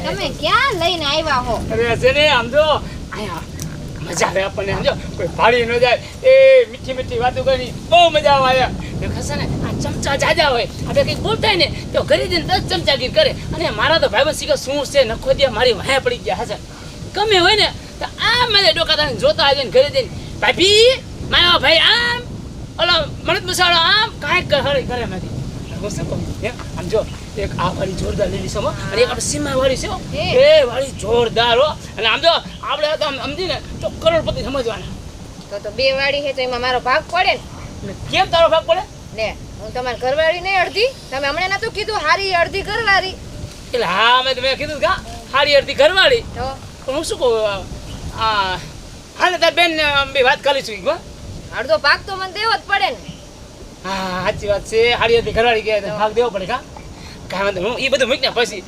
તમે ક્યાં લઈને આવ્યા હો? અરે છે ને આમ જો આયા મજા આવે આપણને સમજો કોઈ ભાડી ન જાય એ મીઠી મીઠી વાતો કરી બહુ મજા આવે એ ખસે ને આ ચમચા જાજા હોય આપણે કંઈક બોલતા ને તો ઘરે જઈને 10 ચમચાગીર કરે અને મારા તો ભાઈબંધ શીખે શું છે નખો દે મારી વાહે પડી ગયા હશે ગમે હોય ને તો આ મને ડોકા જોતા આવે ને ઘરે જઈને ભાભી મારો ભાઈ આમ ઓલો મરદ મસાલો આમ કાંઈક કરે કરે નથી હું શું કહું આમ જો એક આ વાળી જોરદાર લીલી છે અને એક આપણે સીમા વાળી છે એ વાળી જોરદાર હો અને આમ જો આપણે તો આમ સમજીને તો કરોડપતિ સમજવાના તો બે વાળી છે તો એમાં મારો ભાગ પડે ને કેમ તારો ભાગ પડે ને હું તમારી ઘરવાળી નહીં અડધી તમે હમણાં નતું કીધું હારી અડધી ઘરવાળી એટલે હા મેં કીધું કે હારી અડધી ઘરવાળી તો પણ હું શું કહું હા ને તાર બેન બે વાત કરીશું હો અડધો ભાગ તો મને દેવો જ પડે ને હા સાચી વાત છે હારી અડધી ઘરવાળી કે ભાગ દેવો પડે કા કાંઈ વાંધો હું એ બધું મૂકીને પછી